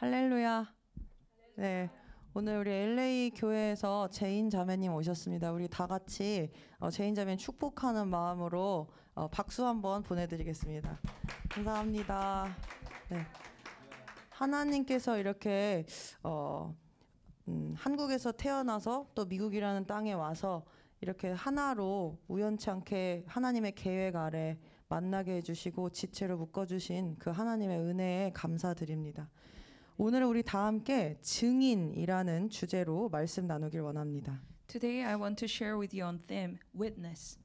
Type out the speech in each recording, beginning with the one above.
할렐루야. 네. 오늘 우리 LA 교회에서 제인 자매님 오셨습니다. 우리 다 같이 제인 자매 축복하는 마음으로 박수 한번 보내드리겠습니다. 감사합니다. 네. 하나님께서 이렇게 한국에서 태어나서 또 미국이라는 땅에 와서 이렇게 하나로 우연치 않게 하나님의 계획 아래 만나게 해주시고 지체로 묶어주신 그 하나님의 은혜에 감사드립니다. 오늘 우리 다 함께 증인이라는 주제로 말씀 나누길 원합니다. Today I want to share with you on theme witness.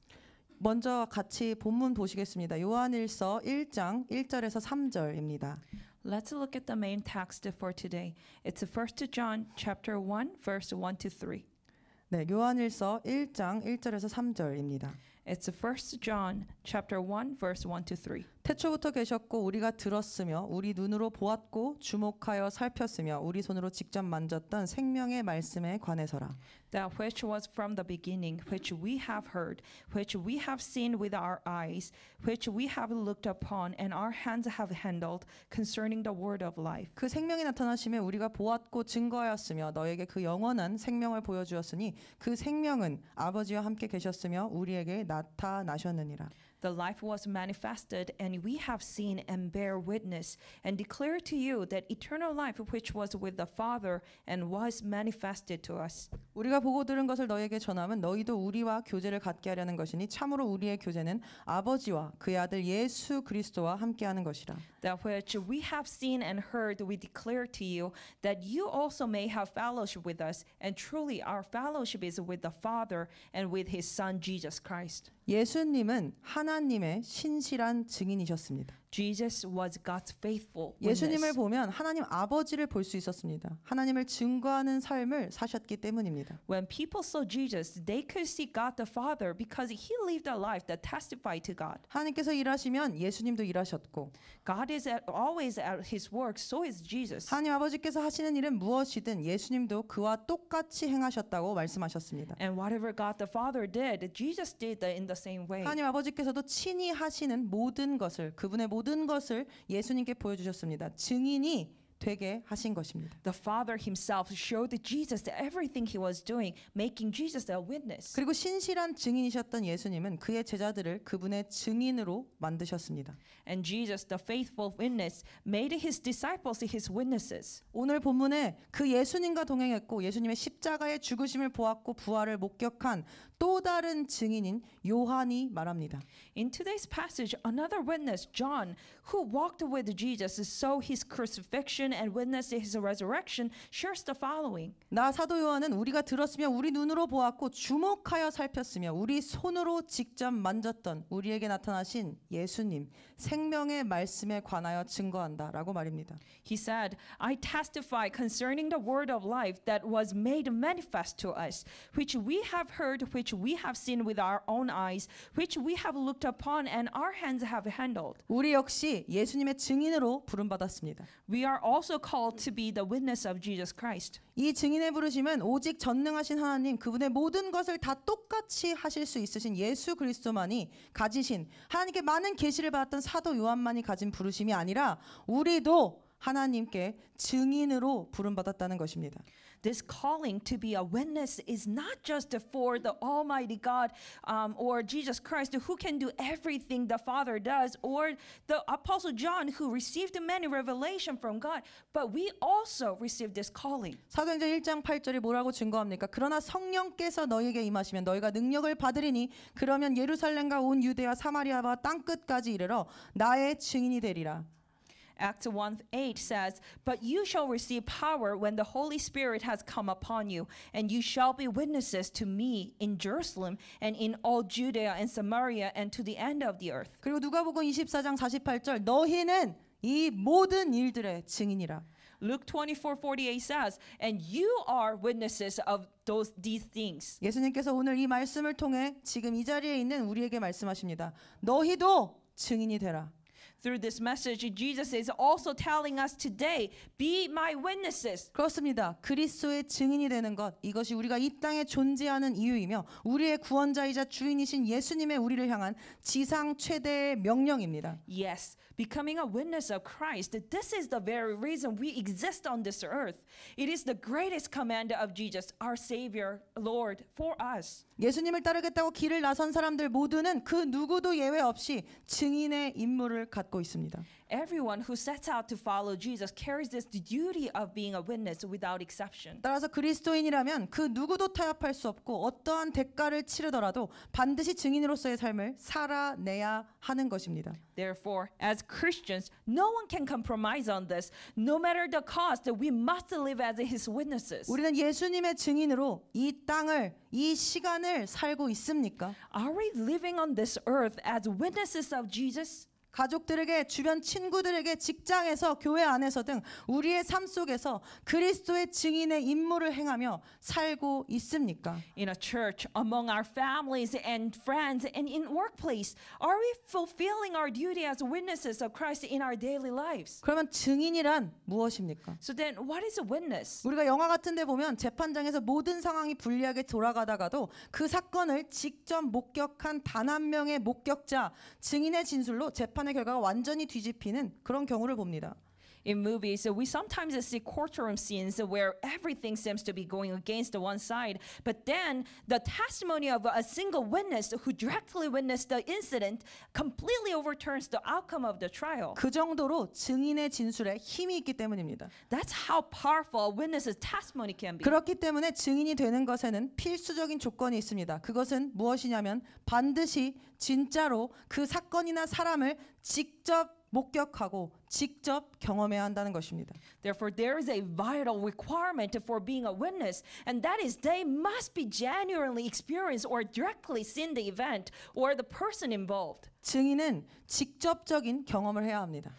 먼저 같이 본문 보시겠습니다. 요한일서 1장 1절에서 3절입니다. Let's look at the main text for today. It's 1 John chapter 1 verse 1 to 3. 네, 요한일서 1장 1절에서 3절입니다. It's 1 John chapter 1 verse 1 to 3. 태초부터 계셨고 우리가 들었으며 우리 눈으로 보았고 주목하여 살폈으며 우리 손으로 직접 만졌던 생명의 말씀에 관해서라. That which was from the beginning, which we have heard, which we have seen with our eyes, which we have looked upon and our hands have handled concerning the word of life. 그 생명이 나타나심에 우리가 보았고 증거하였으며 너에게 그 영원한 생명을 보여주었으니 그 생명은 아버지와 함께 계셨으며 우리에게 나타나셨느니라. The life was manifested, and we have seen and bear witness, and declare to you that eternal life which was with the Father and was manifested to us. 우리가 보고 들은 것을 너에게 전함은 너희도 우리와 교제를 갖게 하려는 것이니 참으로 우리의 교제는 아버지와 그의 아들 예수 그리스도와 함께하는 것이라. That which we have seen and heard we declare to you, that you also may have fellowship with us, and truly our fellowship is with the Father and with His Son Jesus Christ. 예수님은 하나님의 신실한 증인이셨습니다. Jesus was God's faithful 예수님을 witness. 보면 하나님 아버지를 볼 수 있었습니다. 하나님을 증거하는 삶을 사셨기 때문입니다. When people saw Jesus, they could see God the Father because He lived a life that testified to God. 하나님께서 일하시면 예수님도 일하셨고 God is always at His work, so is Jesus. 하나님 아버지께서 하시는 일은 무엇이든 예수님도 그와 똑같이 행하셨다고 말씀하셨습니다. And whatever God the Father did, Jesus did in the same way. 하나님 아버지께서도 친히 하시는 모든 것을 그분의 모든 것을 예수님께 보여주셨습니다. 증인이 되게 하신 것입니다. The Father Himself showed Jesus everything He was doing, making Jesus a witness. 그리고 신실한 증인이셨던 예수님은 그의 제자들을 그분의 증인으로 만드셨습니다. And Jesus, the faithful witness, made His disciples His witnesses. 오늘 본문에 그 예수님과 동행했고 예수님의 십자가의 죽으심을 보았고 부활을 목격한 또 다른 증인인 요한이 말합니다. In today's passage, another witness, John, who walked with Jesus, saw His crucifixion and witnessed His resurrection, shares the following. 나 사도 요한은 우리가 들었으며 우리 눈으로 보았고 주목하여 살폈으며 우리 손으로 직접 만졌던 우리에게 나타나신 예수님 생명의 말씀에 관하여 증거한다라고 말입니다. He said, I testify concerning the word of life that was made manifest to us, which we have heard, which we have seen with our own eyes, which we have looked upon and our hands have handled. 우리 역시 예수님의 증인으로 부름받았습니다. We are also called to be the witness of Jesus Christ. 이 증인의 부르심은 오직 전능하신 하나님 그분의 모든 것을 다 똑같이 하실 수 있으신 예수 그리스도만이 가지신 하나님께 많은 계시를 받았던 사도 요한만이 가진 부르심이 아니라 우리도 하나님께 증인으로 부름받았다는 것입니다. This calling to be a witness is not just for the Almighty God or Jesus Christ who can do everything the Father does, or the Apostle John who received many revelation from God, but we also receive this calling. 사도행전 1장 8절이 뭐라고 증거합니까? 그러나 성령께서 너희에게 임하시면 너희가 능력을 받으리니 그러면 예루살렘과 온 유대와 사마리아와 땅끝까지 이르러 나의 증인이 되리라. Acts 1:8 says, But you shall receive power when the Holy Spirit has come upon you, and you shall be witnesses to me in Jerusalem and in all Judea and Samaria and to the end of the earth. 그리고 누가복음 24장 48절 너희는 이 모든 일들의 증인이라. Luke 24:48 says, And you are witnesses of these things. 예수님께서 오늘 이 말씀을 통해 지금 이 자리에 있는 우리에게 말씀하십니다. 너희도 증인이 되라. Through this message, Jesus is also telling us today, be my witnesses. 그렇습니다. 그리스도의 증인이 되는 것, 이것이 우리가 이 땅에 존재하는 이유이며 우리의 구원자이자 주인이신 예수님의 우리를 향한 지상 최대의 명령입니다. Yes, becoming a witness of Christ. This is the very reason we exist on this earth. It is the greatest command of Jesus, our Savior, Lord, for us. 예수님을 따르겠다고 길을 나선 사람들 모두는 그 누구도 예외 없이 증인의 임무를 갖고 있습니다. Everyone who sets out to follow Jesus carries this duty of being a witness without exception. 따라서 그리스도인이라면 그 누구도 타협할 수 없고 어떠한 대가를 치르더라도 반드시 증인으로서의 삶을 살아내야 하는 것입니다. Therefore, as Christians, no one can compromise on this. No matter the cost, we must live as His witnesses. 우리는 예수님의 증인으로 이 땅을, 이 시간을 살고 있습니까? Are we living on this earth as witnesses of Jesus? 가족들에게, 주변 친구들에게, 직장에서, 교회 안에서 등 우리의 삶 속에서 그리스도의 증인의 임무를 행하며 살고 있습니까? In a church, among our families and friends, and in workplace, are we fulfilling our duty as witnesses of Christ in our daily lives? 그러면 증인이란 무엇입니까? So then, what is a witness? 우리가 영화 같은 데 보면 재판장에서 모든 상황이 불리하게 돌아가다가도 그 사건을 직접 목격한 단 한 명의 목격자, 증인의 진술로 재판의 결과가 완전히 뒤집히는 그런 경우를 봅니다. In movies, we sometimes see courtroom scenes where everything seems to be going against the one side, but then the testimony of a single witness who directly witnessed the incident completely overturns the outcome of the trial. 그 정도로 증인의 진술에 힘이 있기 때문입니다. That's how powerful a witness's testimony can be. 그렇기 때문에 증인이 되는 것에는 필수적인 조건이 있습니다. 그것은 무엇이냐면 반드시 진짜로 그 사건이나 사람을 직접 목격하고 직접 경험해야 한다는 것입니다. Therefore, there is a vital requirement for being a witness, and that is they must be genuinely experienced or directly seen the event or the person involved. 증인은 직접적인 경험을 해야 합니다.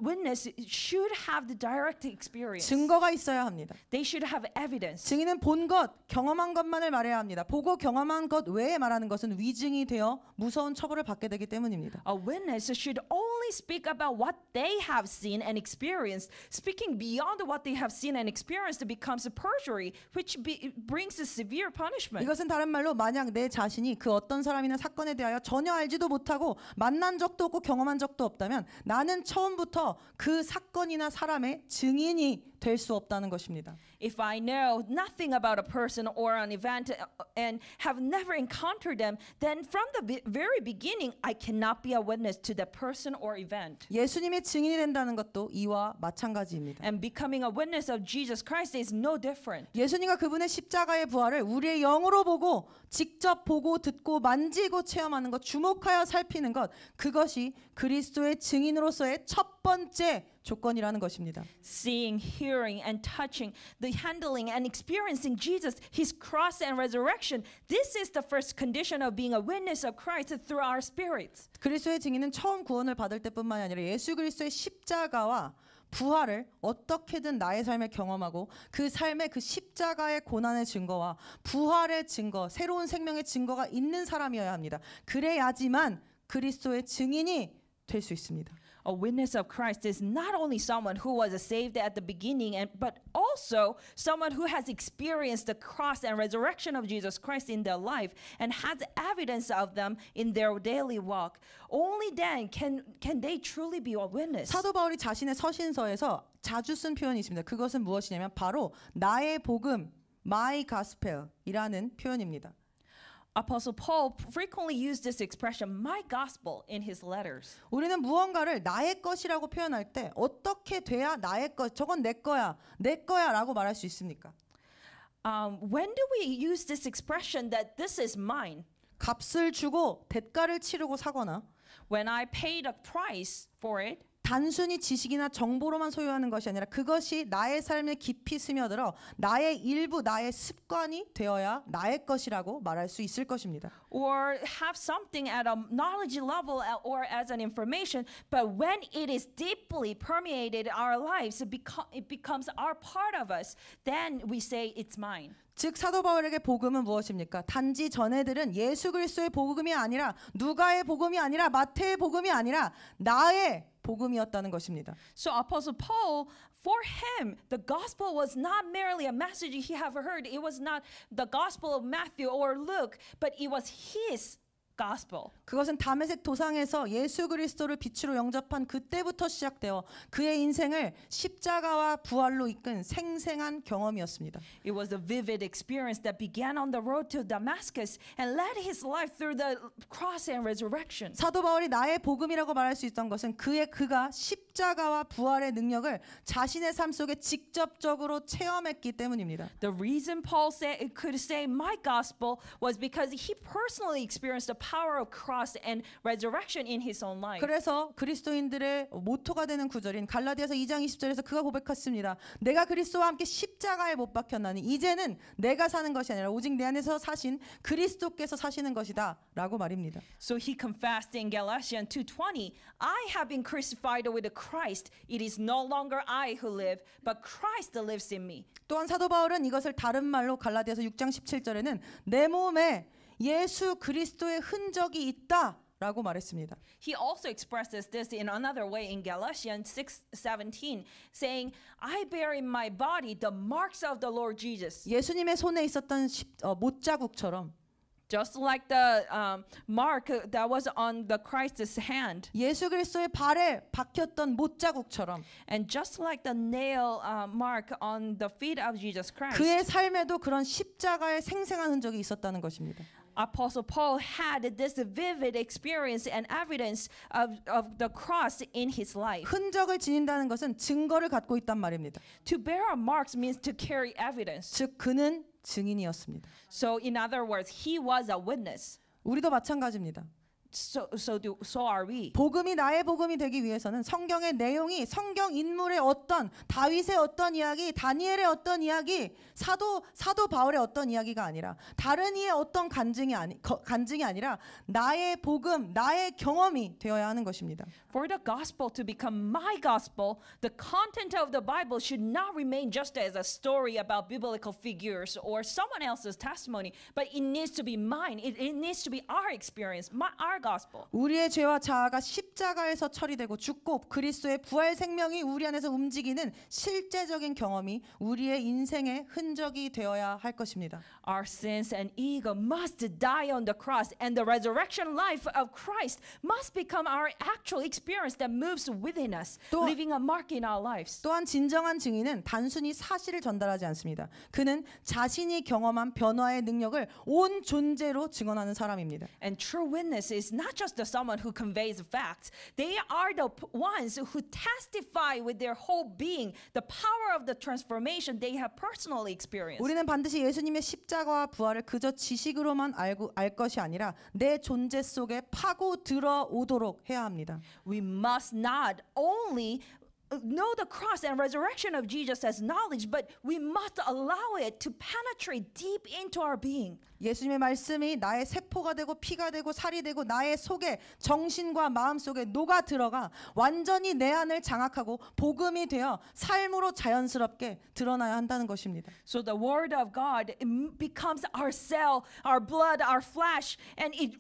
Witness should have the direct experience. 증거가 있어야 합니다. They should have evidence. 증인은 본 것, 경험한 것만을 말해야 합니다. 보고 경험한 것 외에 말하는 것은 위증이 되어 무서운 처벌을 받게 되기 때문입니다. A witness should only speak about what they have seen and experienced. Speaking beyond what they have seen and experienced becomes perjury, which brings a severe punishment. 이것은 다른 말로 만약 내 자신이 그 어떤 사람이나 사건에 대하여 전혀 알지도 못하고 만난 적도 없고 경험한 적도 없다면 나는 처음부터 그 사건이나 사람의 증인이 될 수 없다는 것입니다. If I know nothing about a person or an event and have never encountered them, then from the very beginning I cannot be a witness to that person or event. 예수님의 증인이 된다는 것도 이와 마찬가지입니다. And becoming a witness of Jesus Christ is no different. 예수님과 그분의 십자가의 부활을 우리의 영으로 보고 직접 보고 듣고 만지고 체험하는 것, 주목하여 살피는 것, 그것이 그리스도의 증인으로서의 첫 번째 조건이라는 것입니다. Seeing, hearing, and touching, the handling and experiencing Jesus, His cross and resurrection. This is the first condition of being a witness of Christ through our spirits. 그리스도의 증인은 처음 구원을 받을 때뿐만이 아니라 예수 그리스도의 십자가와 부활을 어떻게든 나의 삶에 경험하고 그 삶의 그 십자가의 고난의 증거와 부활의 증거, 새로운 생명의 증거가 있는 사람이어야 합니다. 그래야지만 그리스도의 증인이 될 수 있습니다. A witness of Christ is not only someone who was saved at the beginning, but also someone who has experienced the cross and resurrection of Jesus Christ in their life and has evidence of them in their daily walk. Only then can they truly be a witness. 사도 바울이 자신의 서신서에서 자주 쓴 표현이 있습니다. 그것은 무엇이냐면 바로 나의 복음, my gospel이라는 표현입니다. Apostle Paul frequently used this expression, my gospel, in his letters. 우리는 무언가를 나의 것이라고 표현할 때 어떻게 돼야 나의 것, 저건 내 거야라고 말할 수 있습니까? When do we use this expression that this is mine? 값을 주고 대가를 치르고 사거나 When I paid a price for it, 단순히 지식이나 정보로만 소유하는 것이 아니라 그것이 나의 삶에 깊이 스며들어 나의 일부, 나의 습관이 되어야 나의 것이라고 말할 수 있을 것입니다. or have something at a knowledge level or as an information, but when it is deeply permeated our lives, it becomes our part of us, then we say it's mine. 즉 사도 바울에게 복음은 무엇입니까? 단지 전해들은 예수 그리스도의 복음이 아니라 누가의 복음이 아니라 마태의 복음이 아니라 나의 복음이었다는 것입니다. So Apostle Paul, for him, the gospel was not merely a message he have heard. It was not the gospel of Matthew or Luke, but it was his gospel. 그것은 다메섹 도상에서 예수 그리스도를 빛으로 영접한 그때부터 시작되어 그의 인생을 십자가와 부활로 이끈 생생한 경험이었습니다. It was a vivid experience that began on the road to Damascus and led his life through the cross and resurrection. 사도 바울이 나의 복음이라고 말할 수 있던 것은 그가 십자가와 부활의 능력을 자신의 삶 속에 직접적으로 체험했기 때문입니다. The reason Paul could say my gospel was because he personally experienced the power of cross and resurrection in his own life. 그래서 그리스도인들의 모토가 되는 구절인 갈라디아서 2장 20절에서 그가 고백했습니다. 내가 그리스도와 함께 십자가에 못 박혔나니 이제는 내가 사는 것이 아니라 오직 내 안에서 사신 그리스도께서 사시는 것이다 라고 말입니다. So he confessed in Galatians 2:20, I have been crucified with Christ. It is no longer I who live, but Christ lives in me. 또한 사도 바울은 이것을 다른 말로 갈라디아서 6장 17절에는 내 몸에 예수 그리스도의 흔적이 있다라고 말했습니다. He also expresses this in another way in Galatians 6:17, saying, I bear in my body the marks of the Lord Jesus. 예수님의 손에 있었던 못자국처럼 Just like the mark that was on the Christ's hand. 예수 그리스도의 발에 박혔던 못자국처럼 And just like the nail mark on the feet of Jesus Christ. 그의 삶에도 그런 십자가의 생생한 흔적이 있었다는 것입니다. Apostle Paul had this vivid experience and evidence of the cross in his life. 흔적을 지닌다는 것은 증거를 갖고 있단 말입니다. To bear marks means to carry evidence. 즉 그는 증인이었습니다. So in other words, he was a witness. 우리도 마찬가지입니다. So are we. 복음이 나의 복음이 되기 위해서는 성경의 내용이 성경 인물의 어떤 다윗의 어떤 이야기, 다니엘의 어떤 이야기, 사도 바울의 어떤 이야기가 아니라 다른 이의 어떤 간증이 아니라 나의 복음, 나의 경험이 되어야 하는 것입니다. For the gospel to become my gospel, the content of the Bible should not remain just as a story about biblical figures or someone else's testimony, but it needs to be mine. It needs to be our experience, our gospel. 우리의 죄와 자아가 십자가에서 처리되고 죽고 그리스도의 부활 생명이 우리 안에서 움직이는 실제적인 경험이 우리의 인생의 흔적이 되어야 할 것입니다. Our sins and ego must die on the cross, and the resurrection life of Christ must become our actual experience that moves within us, leaving a mark in our lives. 또한 진정한 증인은 단순히 사실을 전달하지 않습니다. 그는 자신이 경험한 변화의 능력을 온 존재로 증언하는 사람입니다. And true witness is not just someone who conveys facts. They are the ones who testify with their whole being the power of the transformation they have personally experienced. 우리는 반드시 예수님의 십자가와 부활을 그저 지식으로만 알 것이 아니라 내 존재 속에 파고 들어오도록 해야 합니다. We must not only know the cross and resurrection of Jesus as knowledge, but we must allow it to penetrate deep into our being. 예수님의 말씀이 나의 세포가 되고 피가 되고 살이 되고 나의 속에 정신과 마음 속에 녹아 들어가 완전히 내 안을 장악하고 복음이 되어 삶으로 자연스럽게 드러나야 한다는 것입니다. So the word of God becomes our cell, our blood, our flesh, and it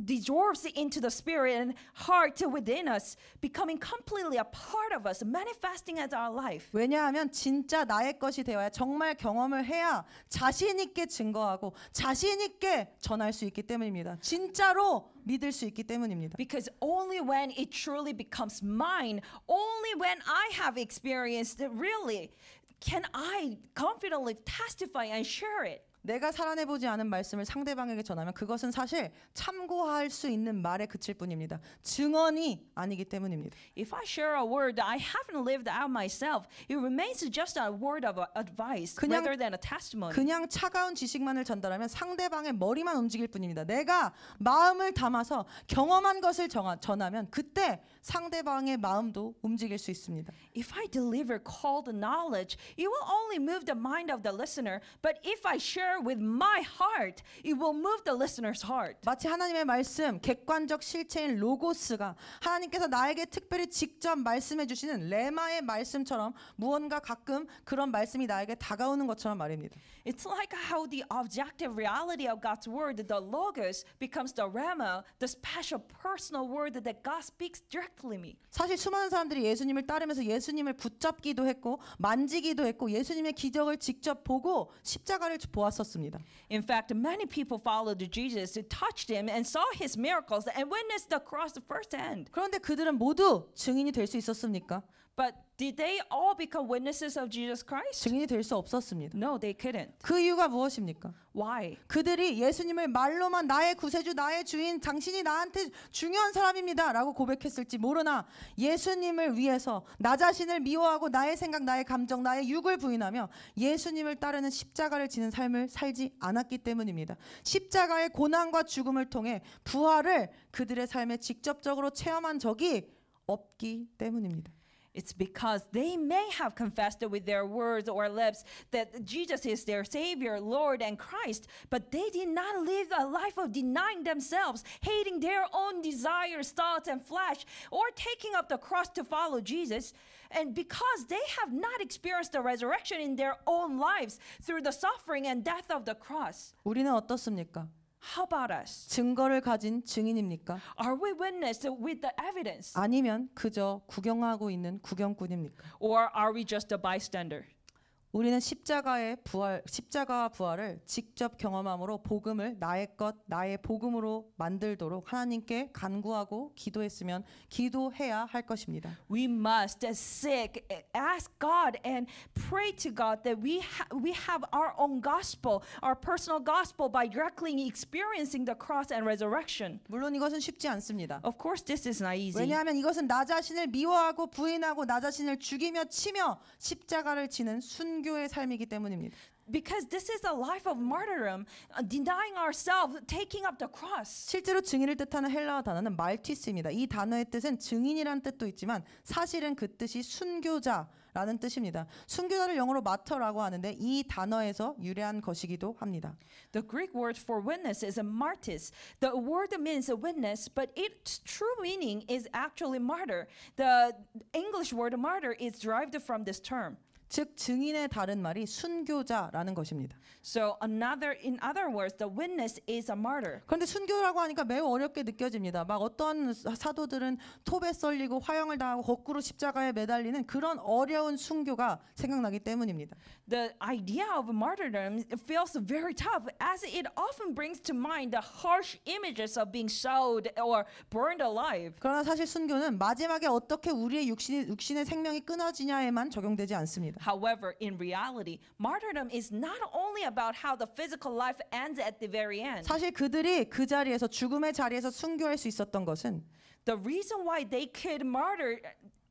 dissolves into the spirit and heart within us, becoming completely a part of us, manifesting as our life. 왜냐하면 진짜 나의 것이 되어야 정말 경험을 해야 자신 있게 증거하고 자신 있게 전할 수 있기 때문입니다. 진짜로 믿을 수 있기 때문입니다. Because only when it truly becomes mine, only when I have experienced it really, can I confidently testify and share it. 내가 살아내보지 않은 말씀을 상대방에게 전하면 그것은 사실 참고할 수 있는 말에 그칠 뿐입니다. 증언이 아니기 때문입니다. If I share a word that I haven't lived out myself, it remains just a word of advice rather than a testimony. 그냥 차가운 지식만을 전달하면 상대방의 머리만 움직일 뿐입니다. 내가 마음을 담아서 경험한 것을 전하면 그때 상대방의 마음도 움직일 수 있습니다. If I deliver cold knowledge, it will only move the mind of the listener. But if I share share with my heart, it will move the listener's heart. 마치 하나님의 말씀, 객관적 실체인 로고스가 하나님께서 나에게 특별히 직접 말씀해 주시는 레마의 말씀처럼 무언가 가끔 그런 말씀이 나에게 다가오는 것처럼 말입니다. It's like how the objective reality of God's word, the logos, becomes the rhema, the special personal word that God speaks directly to me. 사실 수많은 사람들이 예수님을 따르면서 예수님을 붙잡기도 했고 만지기도 했고 예수님의 기적을 직접 보고 십자가를 보았었습니다. In fact, many people followed Jesus, touched him, and saw his miracles and witnessed the cross firsthand. 그런데 그들은 모두 증인이 될 수 있었습니까? But did they all become witnesses of Jesus Christ? 증인이 될 수 없었습니다. No, they couldn't. 그 이유가 무엇입니까? Why? 그들이 예수님을 말로만 나의 구세주, 나의 주인, 당신이 나한테 중요한 사람입니다 라고 고백했을지 모르나 예수님을 위해서 나 자신을 미워하고 나의 생각, 나의 감정, 나의 육을 부인하며 예수님을 따르는 십자가를 지는 삶을 살지 않았기 때문입니다. 십자가의 고난과 죽음을 통해 부활을 그들의 삶에 직접적으로 체험한 적이 없기 때문입니다. It's because they may have confessed it with their words or lips that Jesus is their Savior, Lord, and Christ, but they did not live a life of denying themselves, hating their own desires, thoughts, and flesh, or taking up the cross to follow Jesus. And because they have not experienced the resurrection in their own lives through the suffering and death of the cross. 우리는 어떻습니까? How about us? 증거를 가진 증인입니까? Are we witness with the evidence? 아니면 그저 구경하고 있는 구경꾼입니까? Or are we just a bystander? 우리는 십자가와 부활을 직접 경험함으로 복음을 나의 것, 나의 복음으로 만들도록 하나님께 간구하고 기도했으면 기도해야 할 것입니다. We must seek, ask God, and pray to God that we have our own gospel, our personal gospel, by directly experiencing the cross and resurrection. 물론 이것은 쉽지 않습니다. Of course, this is not easy. 왜냐하면 이것은 나 자신을 미워하고 부인하고 나 자신을 죽이며 치며 십자가를 지는 순교의 삶이기 때문입니다. Because this is a life of martyrdom, denying ourselves, taking up the cross. 실제로 증인을 뜻하는 헬라어 단어는 말티스입니다. 이 단어의 뜻은 증인이란 뜻도 있지만 사실은 그 뜻이 순교자라는 뜻입니다. 순교자를 영어로 마터라고 하는데 이 단어에서 유래한 것이기도 합니다. The Greek word for witness is a martis. The word means a witness, but its true meaning is actually martyr. The English word martyr is derived from this term. 즉 증인의 다른 말이 순교자라는 것입니다. So in other words, the witness is a martyr. 그런데 순교라고 하니까 매우 어렵게 느껴집니다. 막 어떤 사도들은 톱에 썰리고 화형을 당하고 거꾸로 십자가에 매달리는 그런 어려운 순교가 생각나기 때문입니다. The idea of martyrdom feels very tough, as it often brings to mind the harsh images of being shot or burned alive. 그러나 사실 순교는 마지막에 어떻게 우리의 육신의 생명이 끊어지냐에만 적용되지 않습니다. However, in reality, martyrdom is not only about how the physical life ends at the very end. 사실 그들이 그 자리에서 죽음의 자리에서 순교할 수 있었던 것은 The reason why they could martyr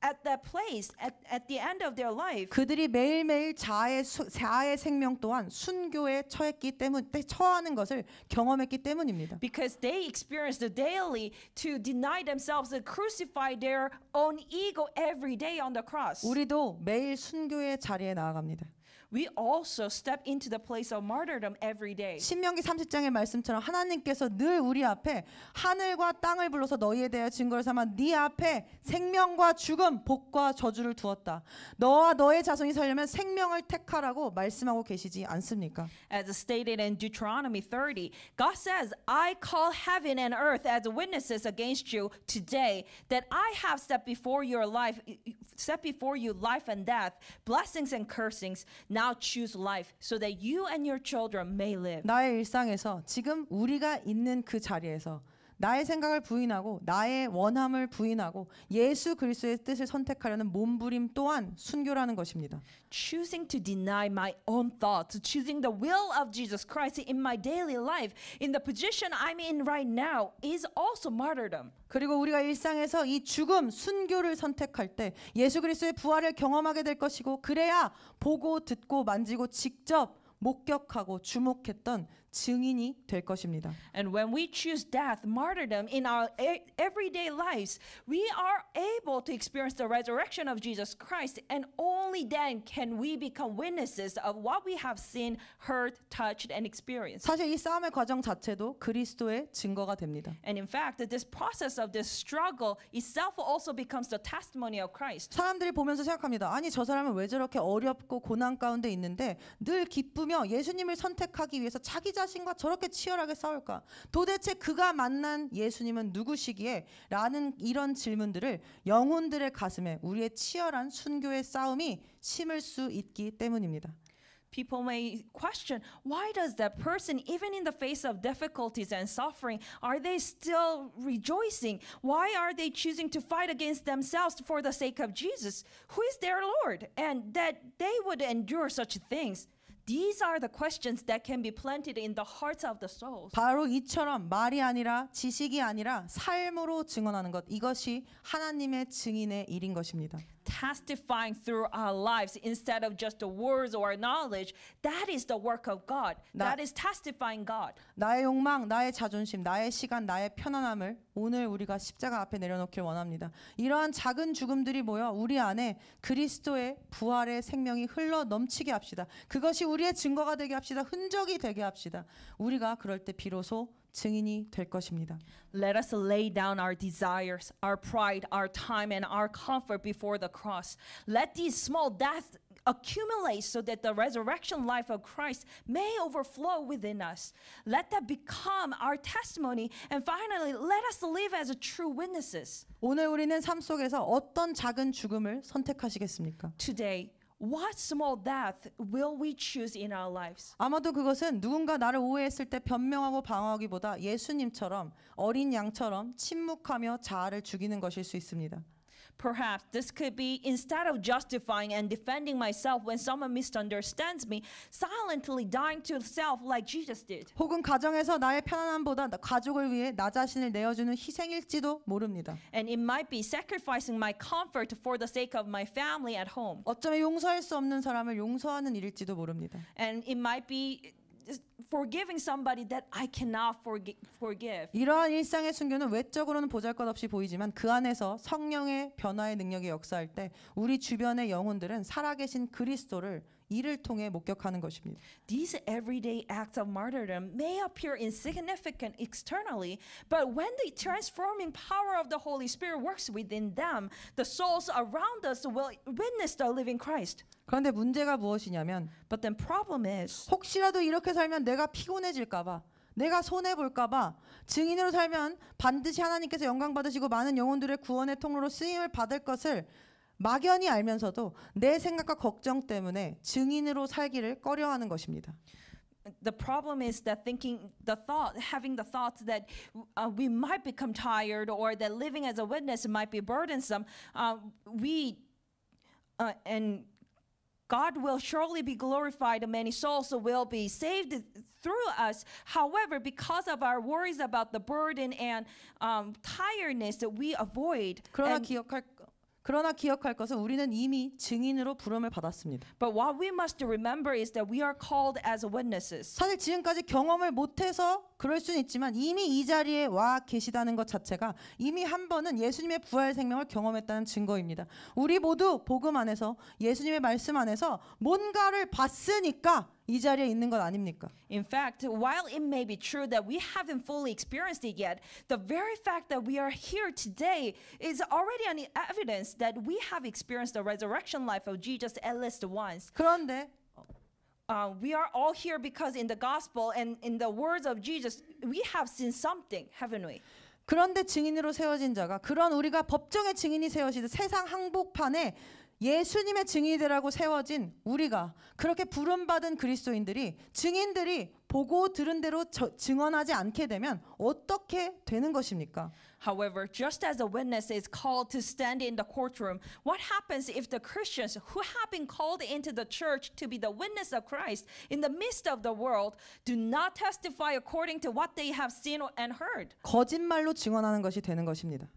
at that place at the end of their life, 그들이 매일매일 자아의 생명 또한 순교에 처하는 것을 경험했기 때문입니다. because they experienced daily to deny themselves and crucify their own ego every day on the cross. 우리도 매일 순교의 자리에 나아갑니다. We also step into the place of martyrdom every day. 신명기 30장의 말씀처럼 하나님께서 늘 우리 앞에 하늘과 땅을 불러서 너희에 대하여 증거를 삼아 네 앞에 생명과 죽음, 복과 저주를 두었다. 너와 너의 자손이 살려면 생명을 택하라고 말씀하고 계시지 않습니까? As stated in Deuteronomy 30, God says, I call heaven and earth as witnesses against you today that I have set before you life and death, blessings and cursings. Now choose life so that you and your children may live. 나의 일상에서 지금 우리가 있는 그 자리에서 나의 생각을 부인하고 나의 원함을 부인하고 예수 그리스도의 뜻을 선택하려는 몸부림 또한 순교라는 것입니다. Choosing to deny my own thoughts, choosing the will of Jesus Christ in my daily life, in the position I'm in right now, is also martyrdom. 그리고 우리가 일상에서 이 죽음, 순교를 선택할 때 예수 그리스도의 부활을 경험하게 될 것이고 그래야 보고 듣고 만지고 직접 목격하고 주목했던 증인이 될 것입니다. And when we choose death, martyrdom in our everyday lives, we are able to experience the resurrection of Jesus Christ, and only then can we become witnesses of what we have seen, heard, touched, and experienced. 사실 이 싸움의 과정 자체도 그리스도의 증거가 됩니다. And in fact, this process of this struggle itself also becomes the testimony of Christ. 사람들이 보면서 생각합니다. 아니 저 사람은 왜 저렇게 어렵고 고난 가운데 있는데 늘 기쁘며 예수님을 선택하기 위해서 자기 자신과 저렇게 치열하게 싸울까? 도대체 그가 만난 예수님은 누구시기에? 라는 이런 질문들을 영혼들의 가슴에 우리의 치열한 순교의 싸움이 심을 수 있기 때문입니다. People may question, why does that person, even in the face of difficulties and suffering, are they still rejoicing? Why are they choosing to fight against themselves for the sake of Jesus, who is their Lord, and that they would endure such things? These are the questions that can be planted in the hearts of the souls. 바로 이처럼 말이 아니라 지식이 아니라 삶으로 증언하는 것, 이것이 하나님의 증인의 일인 것입니다. Testifying through our lives instead of just the words or knowledge, that is the work of God. That is testifying God. 나의 욕망, 나의 자존심, 나의 시간, 나의 편안함을 오늘 우리가 십자가 앞에 내려놓길 원합니다. 이러한 작은 죽음들이 모여 우리 안에 그리스도의 부활의 생명이 흘러 넘치게 합시다. 그것이 우리의 증거가 되게 합시다. 흔적이 되게 합시다. 우리가 그럴 때 비로소 증인이 될 것입니다. Let us lay down our desires, our pride, our time, and our comfort before the cross. Let these small deaths accumulate so that the resurrection life of Christ may overflow within us. Let that become our testimony. And finally, let us live as true witnesses. 오늘 우리는 삶 속에서 어떤 작은 죽음을 선택하시겠습니까? Today, what small death will we choose in our lives? 아마도 그것은 누군가 나를 오해했을 때 변명하고 방어하기보다 예수님처럼 어린 양처럼 침묵하며 자아를 죽이는 것일 수 있습니다. Perhaps this could be instead of justifying and defending myself when someone misunderstands me, silently dying to self like Jesus did. 혹은 가정에서 나의 편안함보다 가족을 위해 나 자신을 내어주는 희생일지도 모릅니다. And it might be sacrificing my comfort for the sake of my family at home. 어쩌면 용서할 수 없는 사람을 용서하는 일일지도 모릅니다. And it might be forgiving somebody that I cannot forgive. 이러한 일상의 순교는 외적으로는 보잘것없이 보이지만 그 안에서 성령의 변화의 능력이 역사할 때 우리 주변의 영혼들은 살아계신 그리스도를 이를 통해 목격하는 것입니다. These everyday acts of martyrdom may appear insignificant externally, but when the transforming power of the Holy Spirit works within them, the souls around us will witness the living Christ. 그런데 문제가 무엇이냐면 But the problem is, 혹시라도 이렇게 살면 내가 피곤해질까 봐 내가 손해볼까 봐 증인으로 살면 반드시 하나님께서 영광 받으시고 많은 영혼들의 구원의 통로로 쓰임을 받을 것을 막연히 알면서도 내 생각과 걱정 때문에 증인으로 살기를 꺼려하는 것입니다. the problem is that having the thought that we might become tired or that living as a witness might be burdensome, and God will surely be glorified and many souls will be saved through us. However, because of our worries about the burden and tiredness that we avoid. 그러나 기억할 것은 우리는 이미 증인으로 부름을 받았습니다. But what we must remember is that we are called as witnesses. 사실 지금까지 경험을 못해서 그럴 수는 있지만 이미 이 자리에 와 계시다는 것 자체가 이미 한 번은 예수님의 부활 생명을 경험했다는 증거입니다. 우리 모두 복음 안에서 예수님의 말씀 안에서 뭔가를 봤으니까 이 자리에 있는 것 아닙니까? In fact, while it may be true that we haven't fully experienced it yet, the very fact that we are here today is already an evidence that we have experienced the resurrection life of Jesus at least once. 그런데 We are all here because in the gospel and in the words of Jesus, we have seen something, haven't we? 그런데 증인으로 세워진 자가 그런 우리가 법정의 증인이 세워지듯 세상 항복판에 예수님의 증인이 되라고 세워진 우리가 그렇게 부름받은 그리스도인들이 증인들이 보고 들은 대로 증언하지 않게 되면 어떻게 되는 것입니까? However, just as a witness is called to stand in the courtroom, what happens if the Christians who have been called into the church to be the witness of Christ in the midst of the world do not testify according to what they have seen and heard? 거짓말로 증언하는 것이 되는 것입니다.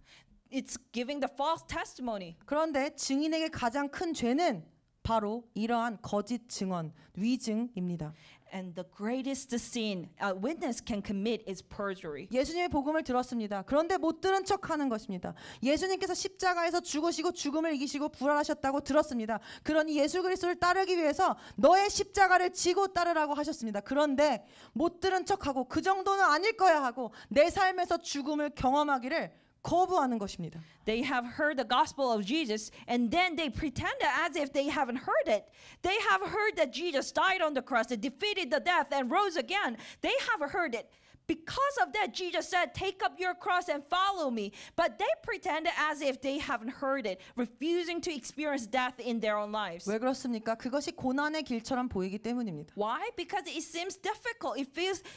It's giving the false testimony. 그런데 증인에게 가장 큰 죄는 바로 이러한 거짓 증언, 위증입니다. And the greatest sin a witness can commit is perjury. 예수님의 복음을 들었습니다. 그런데 못 들은 척하는 것입니다. 예수님께서 십자가에서 죽으시고 죽음을 이기시고 부활하셨다고 들었습니다. 그러니 예수 그리스도를 따르기 위해서 너의 십자가를 지고 따르라고 하셨습니다. 그런데 못 들은 척하고 그 정도는 아닐 거야 하고 내 삶에서 죽음을 경험하기를 거부하는 것입니다. They have heard the gospel of Jesus and then they pretend as if they haven't heard it. They have heard that Jesus died on the cross and defeated the death and rose again. They have heard it. Because of that, Jesus said, take up your cross and follow me. But they pretend as if they haven't heard it, refusing to experience death in their own lives. 왜 그렇습니까? 그것이 고난의 길처럼 보이기 때문입니다. Why? Because it seems difficult. It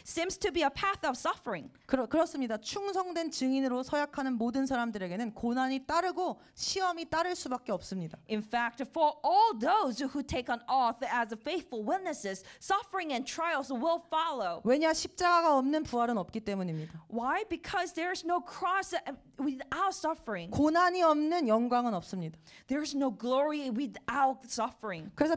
seems to be a path of suffering. 그렇습니다. 충성된 증인으로 서약하는 모든 사람들에게는 고난이 따르고 시험이 따를 수밖에 없습니다. In fact, for all those who take an oath as faithful witnesses, suffering and trials will follow. 왜냐? 십자가가 없는 부활은 없기 때문입니다. Why? Because there's no cross without suffering. 고난이 없는 영광은 없습니다. There's no glory without suffering. 그래서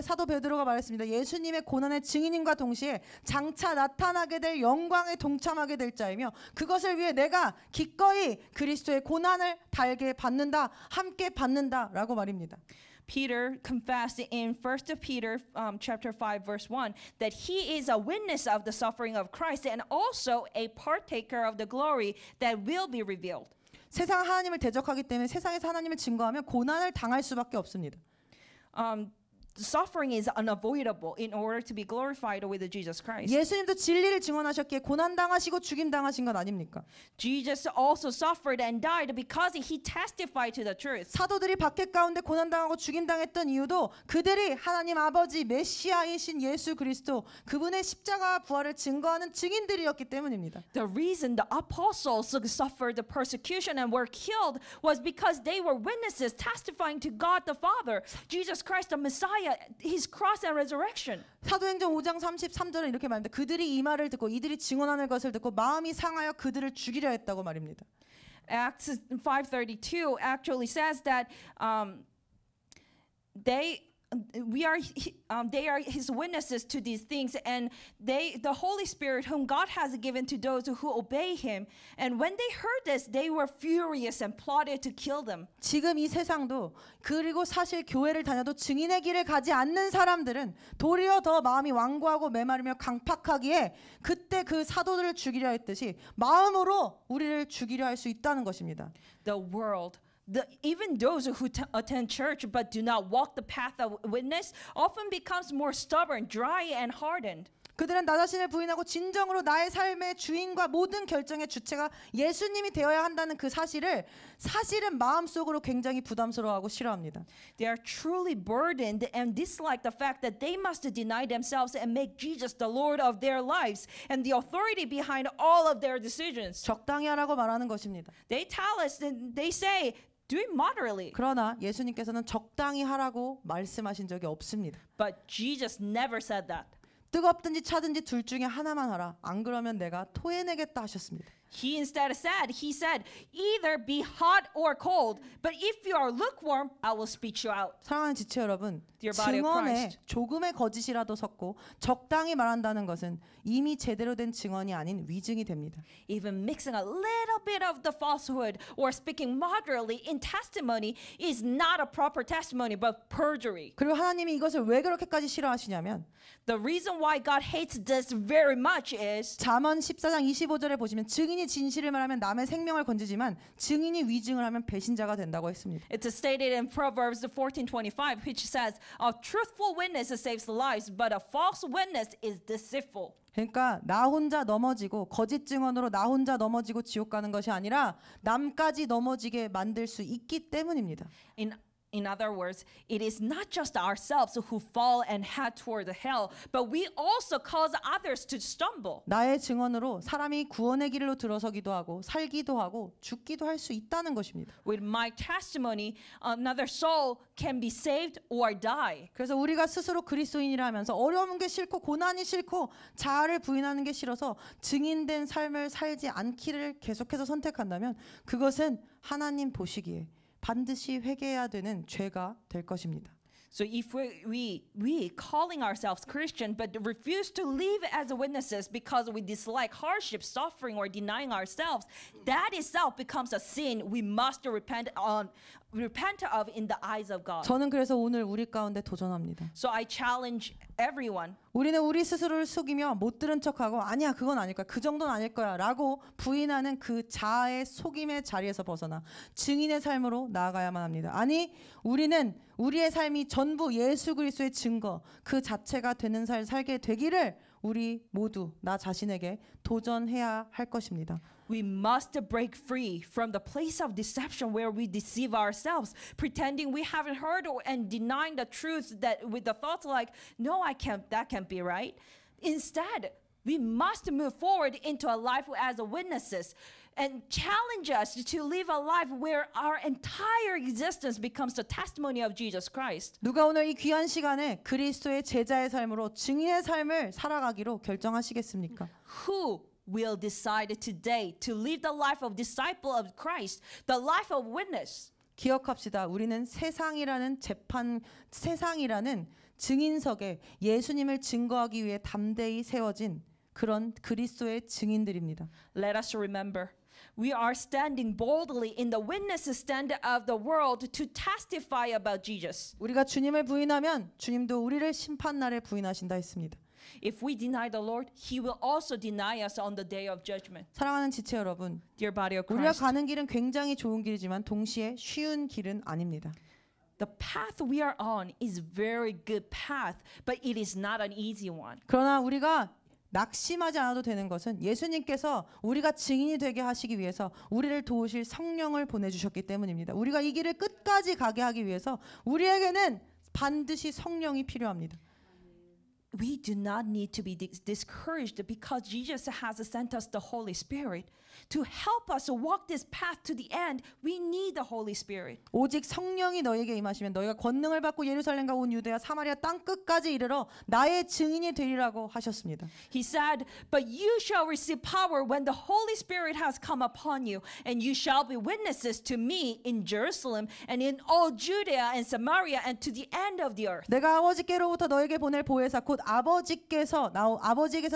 사도 베드로가 말했습니다. 예수님의 고난의 증인임과 동시에 장차 나타나게 될 영광에 동참하게 될 자이며 그것을 위해 내가 기꺼이 그리스도의 고난을 달게 받는다, 함께 받는다라고 말입니다. Peter confessed in 1 Peter chapter 5 verse 1 that he is a witness of the suffering of Christ and also a partaker of the glory that will be revealed. 세상 하나님을 대적하기 때문에 세상에서 하나님을 증거하면 고난을 당할 수밖에 없습니다. Suffering is unavoidable in order to be glorified with Jesus Christ. 예수님도 진리를 증언하셨기에 고난 당하시고 죽임 당하신 것 아닙니까? Jesus also suffered and died because he testified to the truth. 사도들이 박해 가운데 고난 당하고 죽임 당했던 이유도 그들이 하나님 아버지 메시아이신 예수 그리스도 그분의 십자가 부활을 증거하는 증인들이었기 때문입니다. The reason the apostles suffered the persecution and were killed was because they were witnesses testifying to God the Father, Jesus Christ the Messiah, his cross and resurrection. 사도행전 5장 33절은 이렇게 말합니다. 그들이 이 말을 듣고 이들이 증언하는 것을 듣고 마음이 상하여 그들을 죽이려 했다고 말입니다. Acts 5:32 actually says that they are his witnesses to these things, and the Holy Spirit whom God has given to those who obey him. And when they heard this, they were furious and plotted to kill them. 지금 이 세상도 그리고 사실 교회를 다녀도 증인의 길을 가지 않는 사람들은 도리어 더 마음이 완고하고 메마르며 강팍하기에 그때 그 사도들을 죽이려 했듯이 마음으로 우리를 죽이려 할 수 있다는 것입니다. The world, even those who attend church but do not walk the path of witness often becomes more stubborn, dry, and hardened. 그들은 나 자신을 부인하고 진정으로 나의 삶의 주인과 모든 결정의 주체가 예수님이 되어야 한다는 그 사실은 마음속으로 굉장히 부담스러워하고 싫어합니다. They are truly burdened and dislike the fact that they must deny themselves and make Jesus the Lord of their lives and the authority behind all of their decisions. 적당히 하라고 말하는 것입니다. They tell us, they say, do it moderately. 그러나 예수님께서는 적당히 하라고 말씀하신 적이 없습니다. But Jesus never said that. 뜨겁든지 차든지 둘 중에 하나만 하라. 안 그러면 내가 토해내겠다 하셨습니다. He said, either be hot or cold, but if you are lukewarm, I will spit you out. 사랑하는 지체 여러분, Dear body of 증언에 Christ. 조금의 거짓이라도 섞고 적당히 말한다는 것은 이미 제대로 된 증언이 아닌 위증이 됩니다. Even mixing a little bit of the falsehood or speaking moderately in testimony is not a proper testimony, but perjury. 그리고 하나님이 이것을 왜 그렇게까지 싫어하시냐면 The reason why God hates this very much is 잠언 14장 25절에 보시면 증인이 진실을 말하면 남의 생명을 건지지만 증인이 위증을 하면 배신자가 된다고 했습니다. it's stated in Proverbs 14:25, which says, "A truthful witness saves lives, but a false witness is deceitful." 그러니까 나 혼자 넘어지고 거짓 증언으로 나 혼자 넘어지고 지옥 가는 것이 아니라 남까지 넘어지게 만들 수 있기 때문입니다. In other words, it is not just ourselves who fall and head toward the hell, but we also cause others to stumble. 나의 증언으로 사람이 구원의 길로 들어서기도 하고 살기도 하고 죽기도 할 수 있다는 것입니다. With my testimony, another soul can be saved or die. 그래서 우리가 스스로 그리스도인이라 하면서 어려운 게 싫고 고난이 싫고 자아를 부인하는 게 싫어서 증인된 삶을 살지 않기를 계속해서 선택한다면 그것은 하나님 보시기에 반드시 회개해야 되는 죄가 될 것입니다. So if we calling ourselves Christian but refuse to live as witnesses because we dislike hardship, suffering, or denying ourselves, that itself becomes a sin we must repent of in the eyes of God. 저는 그래서 오늘 우리 가운데 도전합니다. So I challenge everyone. 우리는 우리 스스로를 속이며 못 들은 척하고 아니야 그건 아닐 거야 그 정도는 아닐 거야 라고 부인하는 그 자아의 속임의 자리에서 벗어나 증인의 삶으로 나아가야만 합니다. 아니 우리는 우리의 삶이 전부 예수 그리스도의 증거 그 자체가 되는 삶을 살게 되기를 우리 모두 나 자신에게 도전해야 할 것입니다. We must break free from the place of deception where we deceive ourselves, pretending we haven't heard and denying the truth that with the thoughts like, no, I can't, that can't be right. Instead, we must move forward into a life as witnesses and challenge us to live a life where our entire existence becomes the testimony of Jesus Christ. 누가 오늘 이 귀한 시간에 그리스도의 제자의 삶으로 증인의 삶을 살아가기로 결정하시겠습니까? Who will decide today to live the life of disciple of Christ, the life of witness? 기억합시다. 우리는 세상이라는 증인석에 예수님을 증거하기 위해 담대히 세워진 그런 그리스도의 증인들입니다. Let us remember, we are standing boldly in the witness stand of the world to testify about Jesus. 우리가 주님을 부인하면 주님도 우리를 심판날에 부인하신다 했습니다. If we deny the Lord, He will also deny us on the day of judgment. 사랑하는 지체 여러분, Dear body of 우리가 Christ, 가는 길은 굉장히 좋은 길이지만 동시에 쉬운 길은 아닙니다. the path we are on is very good path, but it is not an easy one. 그러나 우리가 낙심하지 않아도 되는 것은 예수님께서 우리가 증인이 되게 하시기 위해서 우리를 도우실 성령을 보내주셨기 때문입니다. 우리가 이 길을 끝까지 가게 하기 위해서 우리에게는 반드시 성령이 필요합니다. We do not need to be discouraged because Jesus has sent us the Holy Spirit. To help us walk this path to the end, we need the Holy Spirit. 오직 성령이 너에게 임하시면 너희가 권능을 받고 예루살렘과 온 유대야 사마리아 땅 끝까지 이르러 나의 증인이 되리라고 하셨습니다. He said, but you shall receive power when the Holy Spirit has come upon you, and you shall be witnesses to me in Jerusalem and in all Judea and Samaria and to the end of the earth. 내가 아버지께로부터 너에게 보낼 보혜사 곧 아버지께서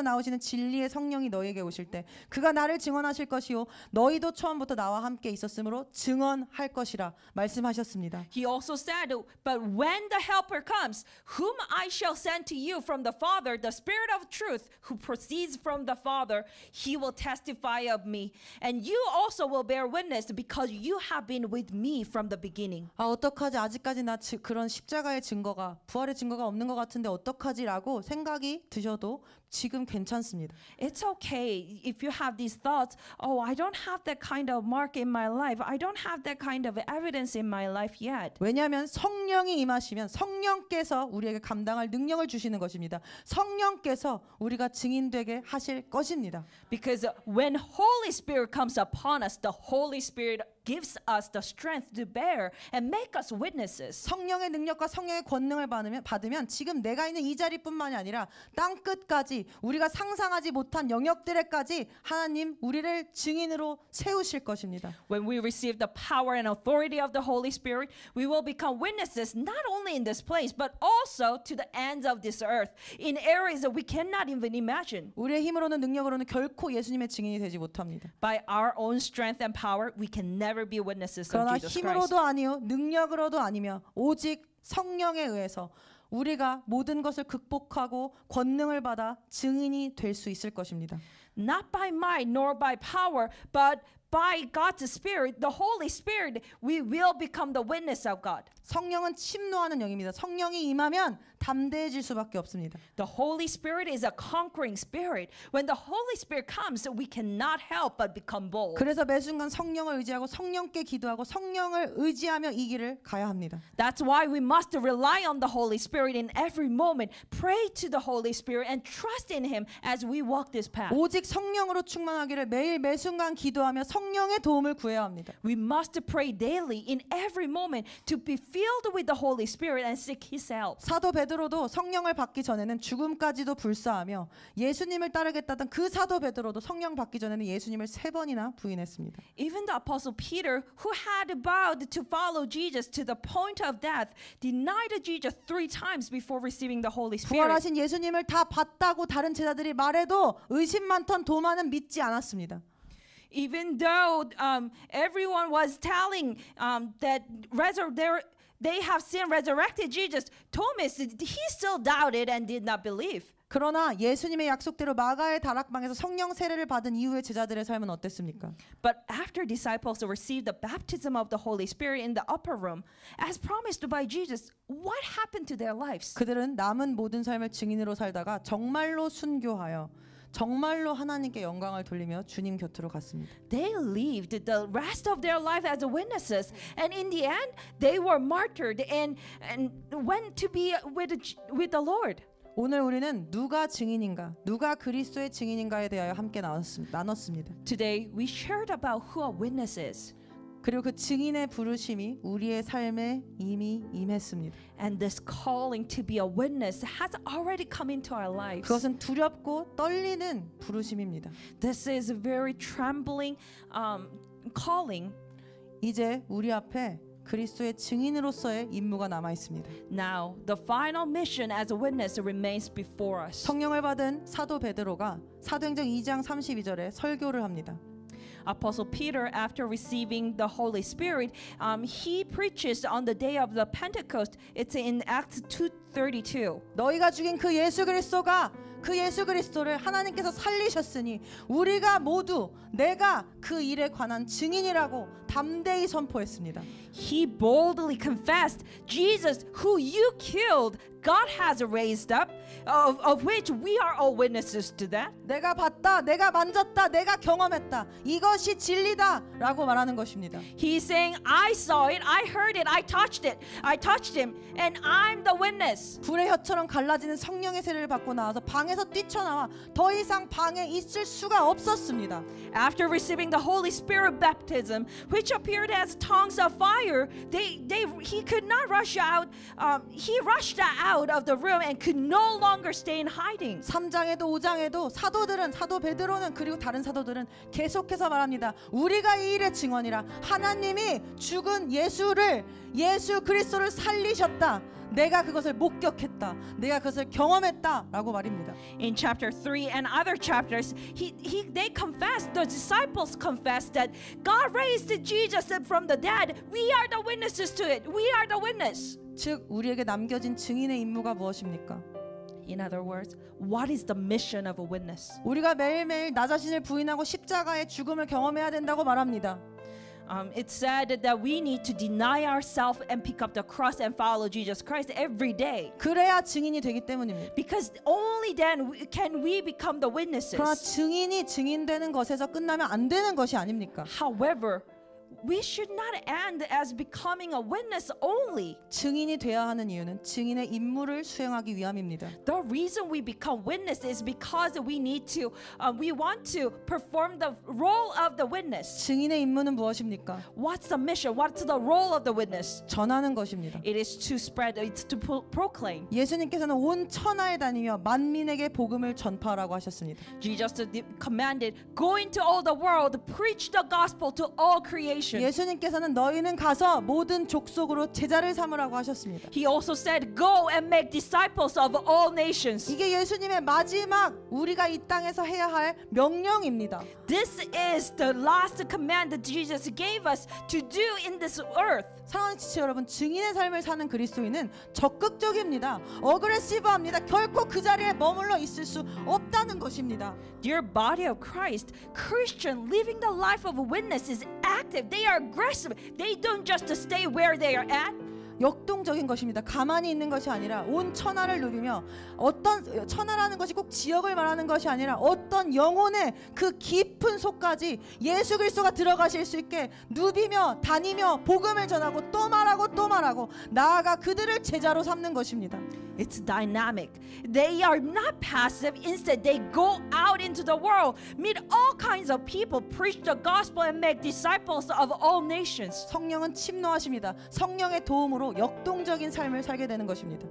나오시는 진리의 성령이 너에게 오실 때 그가 나를 증언하실 것이요 너희도 처음부터 나와 함께 있었으므로 증언할 것이라 말씀하셨습니다. He also said, but when the helper comes, whom I shall send to you from the Father, the Spirit of truth, who proceeds from the Father, he will testify of me. And you also will bear witness because you have been with me from the beginning. 어떡하지 아직까지 나 그런 십자가의 증거가 부활의 증거가 없는 것 같은데 어떡하지라고 생각이 드셔도 지금 괜찮습니다. It's okay if you have these thoughts, oh, I don't have that kind of mark in my life. I don't have that kind of evidence in my life yet. 왜냐하면 성령이 임하시면 성령께서 우리에게 감당할 능력을 주시는 것입니다. 성령께서 우리가 증인되게 하실 것입니다. Because when Holy Spirit comes upon us, the Holy Spirit gives us the strength to bear and make us witnesses. 성령의 능력과 성령의 권능을 받으면 지금 내가 있는 이 자리뿐만이 아니라 땅 끝까지 우리가 상상하지 못한 영역들에까지 하나님 우리를 증인으로 세우실 것입니다. When we receive the power and authority of the Holy Spirit, we will become witnesses not only in this place but also to the ends of this earth in areas that we cannot even imagine. 우리의 힘으로는 능력으로는 결코 예수님의 증인이 되지 못합니다. By our own strength and power, we can never be witnesses of 그러나 Jesus Christ. 힘으로도 아니요 능력으로도 아니며 오직 성령에 의해서 우리가 모든 것을 극복하고 권능을 받아 증인이 될 수 있을 것입니다. Not by might nor by power, but by God's Spirit, the Holy Spirit, we will become the witness of God. 성령은 침노하는 영입니다. 성령이 임하면 담대해질 수밖에 없습니다. The Holy Spirit is a conquering spirit. When the Holy Spirit comes, we cannot help but become bold. 그래서 매 순간 성령을 의지하고 성령께 기도하고 성령을 의지하며 이 길을 가야 합니다. That's why we must rely on the Holy Spirit in every moment. Pray to the Holy Spirit and trust in Him as we walk this path. 오직 성령으로 충만하기를 매일 매 순간 기도하며 성령의 도움을 구해야 합니다. We must pray daily in every moment to be filled with the Holy Spirit and seek His help. 사도 베드로도 성령을 받기 전에는 죽음까지도 불사하며 예수님을 따르겠다던 그 사도 베드로도 성령 받기 전에는 예수님을 3번이나 부인했습니다. Even the Apostle Peter, who had vowed to follow Jesus to the point of death, denied Jesus 3 times before receiving the Holy Spirit. 부활하신 예수님을 다 봤다고 다른 제자들이 말해도 의심 많던 도마는 믿지 않았습니다. Even though everyone was telling that they have seen resurrected Jesus, Thomas, he still doubted and did not believe. 그러나 예수님의 약속대로 마가의 다락방에서 성령 세례를 받은 이후의 제자들의 삶은 어땠습니까? But after disciples received the baptism of the Holy Spirit in the upper room, as promised by Jesus, what happened to their lives? 그들은 남은 모든 삶을 증인으로 살다가 정말로 순교하여 정말로 하나님께 영광을 돌리며 주님 곁으로 갔습니다. They lived the rest of their life as witnesses, and in the end, they were martyred and went to be with the Lord. 오늘 우리는 누가 증인인가, 누가 그리스도의 증인인가에 대하여 함께 나눴습니다. Today, we shared about who a witness is. 그리고 그 증인의 부르심이 우리의 삶에 이미 임했습니다. And this calling to be a witness has already come into our lives. 그것은 두렵고 떨리는 부르심입니다. This is a very trembling calling. 이제 우리 앞에 그리스도의 증인으로서의 임무가 남아 있습니다. Now, the final mission as a witness remains before us. 성령을 받은 사도 베드로가 사도행전 2장 32절에 설교를 합니다. Apostle Peter, after receiving the Holy Spirit, he preaches on the day of the Pentecost. It's in Acts 2:32. 너희가 죽인 그 예수 그리스도가 그 예수 그리스도를 하나님께서 살리셨으니 우리가 모두 내가 그 일에 관한 증인이라고 담대히 선포했습니다. He boldly confessed, Jesus, who you killed, God has raised up, of which we are all witnesses to that. 내가 봤다, 내가 만졌다, 내가 경험했다. 이것이 진리다라고 말하는 것입니다. He's saying, I saw it, I heard it, I touched him, and I'm the witness. 불의 혀처럼 갈라지는 성령의 세례를 받고 나와서 방에서 뛰쳐나와 더 이상 방에 있을 수가 없었습니다. After receiving the Holy Spirit baptism, which appeared as tongues of fire, he could not rush out. He rushed out of the room and could no longer stay in hiding. 3장에도 5장에도 사도 베드로는 그리고 다른 사도들은 계속해서 말합니다. 우리가 이 일의 증언이라. 하나님이 죽은 예수 그리스도를 살리셨다. 내가 그것을 목격했다. 내가 그것을 경험했다라고 말입니다. In chapter 3 and other chapters, they confessed, the disciples confessed that God raised Jesus from the dead. We are the witnesses to it. We are the witness. 즉 우리에게 남겨진 증인의 임무가 무엇입니까? In other words, what is the mission of a witness? 우리가 매일매일 나 자신을 부인하고 십자가의 죽음을 경험해야 된다고 말합니다. It's said that we need to deny ourselves and pick up the cross and follow Jesus Christ every day. 그래야 증인이 되기 때문입니다. Because only then can we become the 그러나 witnesses. 증인이 증인되는 것에서 끝나면 안 되는 것이 아닙니까? However, we should not end as becoming a witness only. 증인이 돼야 하는 이유는 증인의 임무를 수행하기 위함입니다. The reason we become witness is because we want to perform the role of the witness. 증인의 임무는 무엇입니까? What's the mission? What's the role of the witness? 전하는 것입니다. It is to spread, it's to proclaim. 예수님께서는 온 천하에 다니며 만민에게 복음을 전파하라고 하셨습니다. Jesus commanded, go into all the world, preach the gospel to all creation. 예수님께서는 너희는 가서 모든 족속으로 제자를 삼으라고 하셨습니다. He also said, go and make disciples of all nations. 이게 예수님의 마지막 우리가 이 땅에서 해야 할 명령입니다. This is the last command that Jesus gave us to do in this earth. 사랑하는 지체 여러분, 증인의 삶을 사는 그리스도인은 적극적입니다. 어그레시브합니다. 결코 그 자리에 머물러 있을 수 없다는 것입니다. Dear body of Christ, Christian living the life of a witness is active. They are aggressive. They don't just stay where they are at. 역동적인 것입니다. 가만히 있는 것이 아니라 온 천하를 누비며 어떤 천하라는 것이 꼭 지역을 말하는 것이 아니라 어떤 영혼의 그 깊은 속까지 예수 그리스도가 들어가실 수 있게 누비며 다니며 복음을 전하고 또 말하고 또 말하고 나아가 그들을 제자로 삼는 것입니다. It's dynamic. They are not passive. Instead, they go out into the world, meet all kinds of people, preach the gospel, and make disciples of all nations. 성령은 침노하십니다. 성령의 도움으로 역동적인 삶을 살게 되는 것입니다.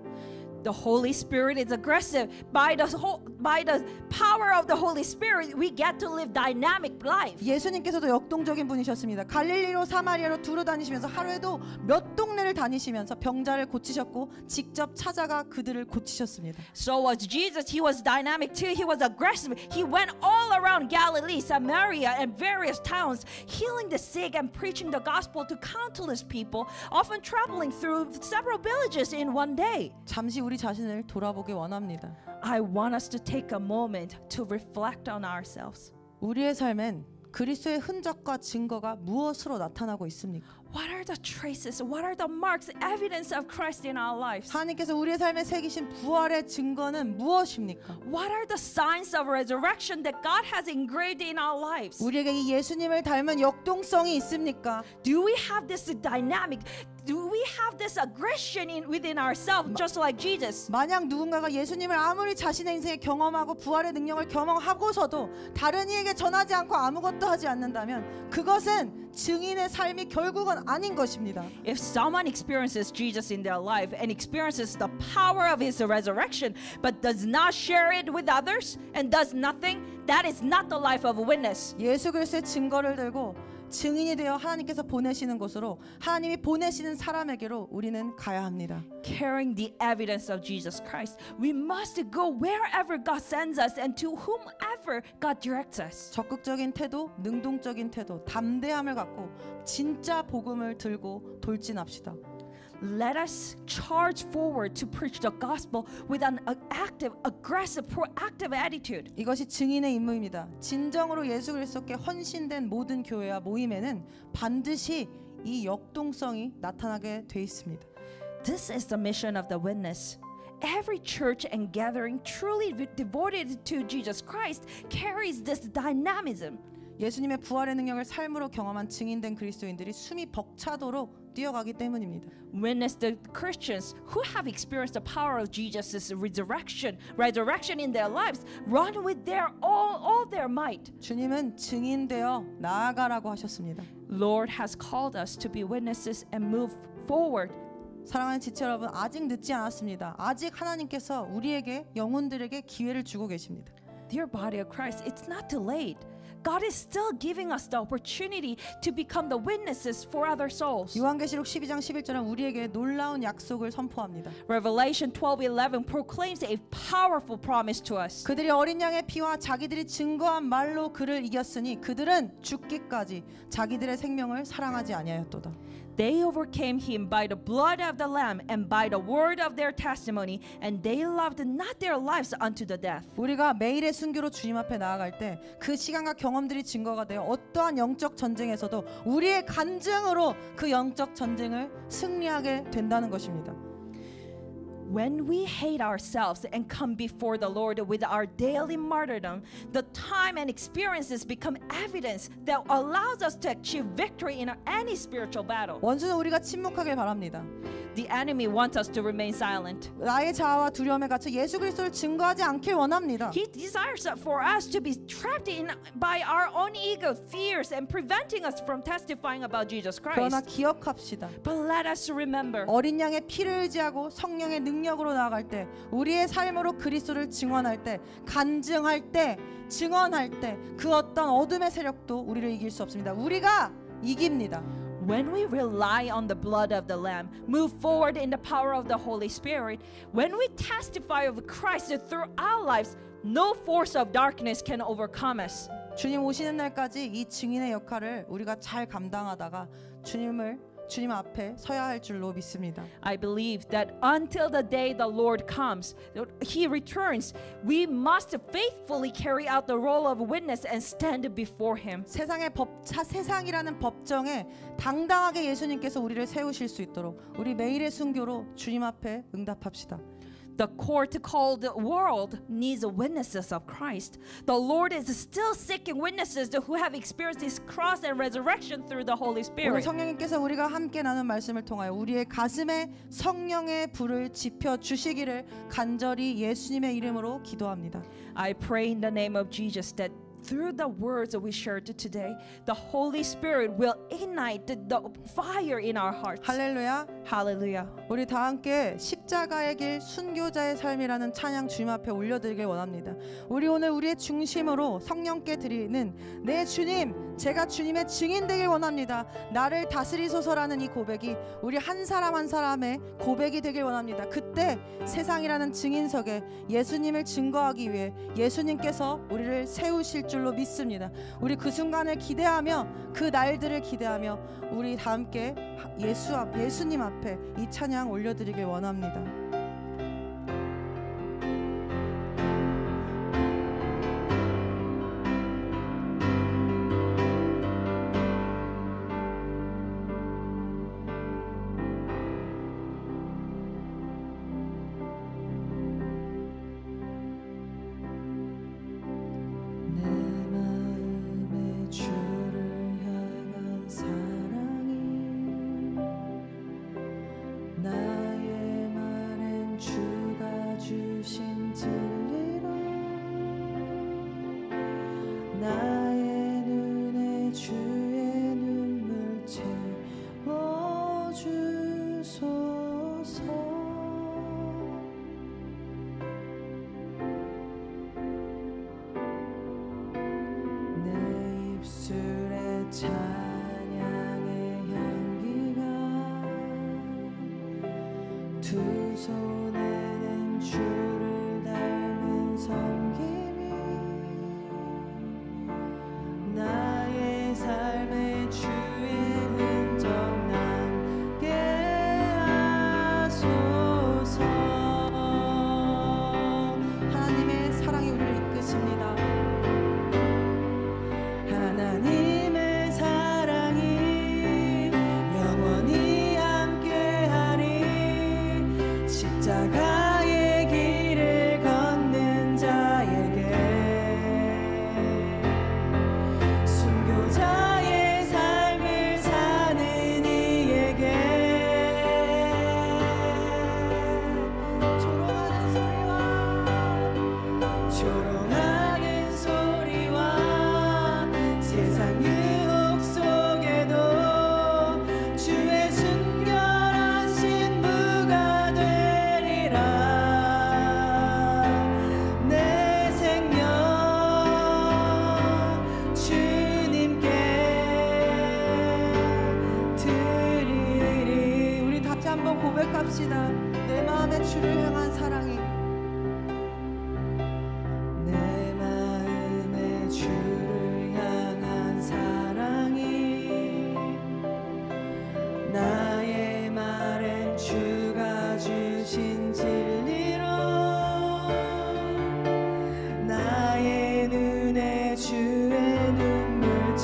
The Holy Spirit is aggressive. By the power of the Holy Spirit, we get to live dynamic life. 예수님께서도 역동적인 분이셨습니다. 갈릴리로 사마리아로 두루 다니시면서 하루에도 몇 동네를 다니시면서 병자를 고치셨고 직접 찾아가 그들을 고치셨습니다. So was Jesus. He was dynamic too. He was aggressive. He went all around Galilee, Samaria, and various towns, healing the sick and preaching the gospel to countless people, often traveling through several villages in one day. 잠시 우리 자신을 돌아보기 원합니다. I want us to take a moment to reflect on ourselves. 우리의 삶엔 그리스도의 흔적과 증거가 무엇으로 나타나고 있습니까? What are the traces? What are the marks, evidence of Christ in our lives? 하나님께서 우리의 삶에 새기신 부활의 증거는 무엇입니까? What are the signs of resurrection that God has engraved in our lives? 우리에게 이 예수님을 닮은 역동성이 있습니까? Do we have this dynamic? Do we have this aggression within ourselves, just like Jesus? 만약 누군가가 예수님을 아무리 자신의 인생에 경험하고 부활의 능력을 경험하고서도 다른 이에게 전하지 않고 아무것도 하지 않는다면 그것은 증인의 삶이 결국은 아닌 것입니다. If someone experiences Jesus in their life and experiences the power of his resurrection but does not share it with others and does nothing, that is not the life of a witness. 예수 그리스도의 증거를 들고 증인이 되어 하나님께서 보내시는 곳으로 하나님이 보내시는 사람에게로 우리는 가야 합니다. Carrying the evidence of Jesus Christ, we must go wherever God sends us and to whomever God directs us. 적극적인 태도, 능동적인 태도, 담대함을 갖고 진짜 복음을 들고 돌진합시다. Let us charge forward to preach the gospel with an active, aggressive, proactive attitude. 이것이 증인의 임무입니다. 진정으로 예수 그리스도께 헌신된 모든 교회와 모임에는 반드시 이 역동성이 나타나게 돼 있습니다. This is the mission of the witness. Every church and gathering truly devoted to Jesus Christ carries this dynamism. 예수님의 부활의 능력을 삶으로 경험한 증인된 그리스도인들이 숨이 벅차도록 뛰어가기 때문입니다. Witness the Christians who have experienced the power of Jesus' resurrection in their lives, run with their all their might. 주님은 증인되어 나아가라고 하셨습니다. Lord has called us to be witnesses and move forward. 사랑하는 지체 여러분, 아직 늦지 않았습니다. 아직 하나님께서 우리에게 영혼들에게 기회를 주고 계십니다. Dear body of Christ, it's not too late. God is still giving us the opportunity to become the witnesses for other souls. 요한계시록 12장 11절은 우리에게 놀라운 약속을 선포합니다. Revelation 12:11 proclaims a powerful promise to us. 그들이 어린 양의 피와 자기들이 증거한 말로 그를 이겼으니 그들은 죽기까지 자기들의 생명을 사랑하지 아니하였도다. They overcame him by the blood of the Lamb and by the word of their testimony, and they loved not their lives unto the death. 우리가 매일의 순교로 주님 앞에 나아갈 때 그 시간과 경험들이 증거가 되어 어떠한 영적 전쟁에서도 우리의 간증으로 그 영적 전쟁을 승리하게 된다는 것입니다. When we hate ourselves and come before the Lord with our daily martyrdom, the time and experiences become evidence that allows us to achieve victory in any spiritual battle. 원수는 우리가 침묵하길 바랍니다. The enemy wants us to remain silent. 나의 자아와 두려움에 갇혀 예수 그리스도를 증거하지 않길 원합니다. He desires for us to be trapped in by our own ego, fears, and preventing us from testifying about Jesus 그러나 Christ. 기억합시다. But let us remember, 어린 양의 피를 의지하고 성령의 능력으로 나아갈 때 우리의 삶으로 그리스도를 증언할 때 간증할 때 증언할 때 그 어떤 어둠의 세력도 우리를 이길 수 없습니다. 우리가 이깁니다. when we rely on the blood of the Lamb, move forward in the power of the Holy Spirit, when we testify of Christ through our lives, no force of darkness can overcome us. 주님 오시는 날까지 이 증인의 역할을 우리가 잘 감당하다가 주님을 주님 앞에 서야 할 줄로 믿습니다. I believe that until the day the Lord comes, He returns, we must faithfully carry out the role of witness and stand before Him. 세상이라는 법정에 당당하게 예수님께서 우리를 세우실 수 있도록 우리 매일의 순교로 주님 앞에 응답합시다. The court called world needs witnesses of Christ. The Lord is still seeking witnesses who have experienced His cross and resurrection through the Holy 오늘 Spirit. 성령님께서 우리가 함께 나눈 말씀을 통하여 우리의 가슴에 성령의 불을 지펴 주시기를 간절히 예수님의 이름으로 기도합니다. I pray in the name of Jesus that through the words that we shared today, the Holy Spirit will ignite the fire in our hearts. 할렐루야. Hallelujah. 우리 다 함께 십자가의 길 순교자의 삶이라는 찬양 주님 앞에 올려드리길 원합니다. 우리 오늘 우리의 중심으로 성령께 드리는 내 주님, 제가 주님의 증인 되길 원합니다. 나를 다스리소서라는 이 고백이 우리 한 사람 한 사람의 고백이 되길 원합니다. 그때 세상이라는 증인석에 예수님을 증거하기 위해 예수님께서 우리를 세우실 줄로 믿습니다. 우리 그 순간을 기대하며 그 날들을 기대하며 우리 다 함께 예수님 앞에 이 찬양 올려드리길 원합니다. 두 손에는 주를 닮은 섬김이 나의 삶에 주의 흔적 남게 하소서. 하나님의 사랑이 우리를 이끄십니다. 하나님의 사랑이 영원히 함께하리. 십자가의 길을 걷는 자에게 순교자의 삶을 사는 이에게 조롱하는 소리와 세상 유혹 속에도 주의 순결한 신부가 되리라. 내 생명 주님께 드리리. 우리 다시 한번 고백합시다. 내 마음에 주를 향한 사랑이, 내 마음에 주를 향한 사랑이 나의 말엔 주가 주신 진리로 나의 눈에 주의 눈물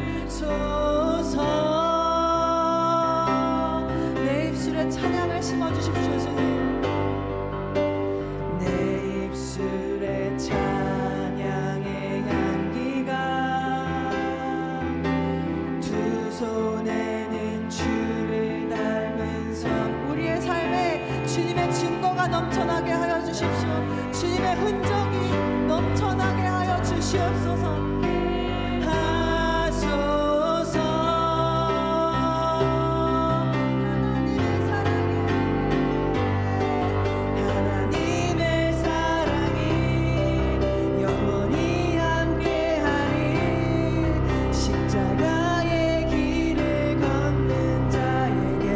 채워주소서. 내 입술에 찬양을 심어주십시오. 주님, 내 입술에 찬양의 향기가 두 손에는 주를 닮은 섬. 우리의 삶에 주님의 증거가 넘쳐나게 하여 주십시오. 주님의 흔적이 넘쳐나게 하여 주시옵소서. 하소서. 하나님의 사랑이 영원히 함께하리. 십자가의 길을 걷는 자에게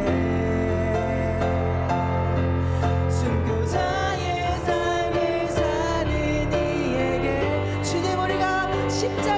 순교자의 삶을 사는 이에게 주님, 우리가 십자가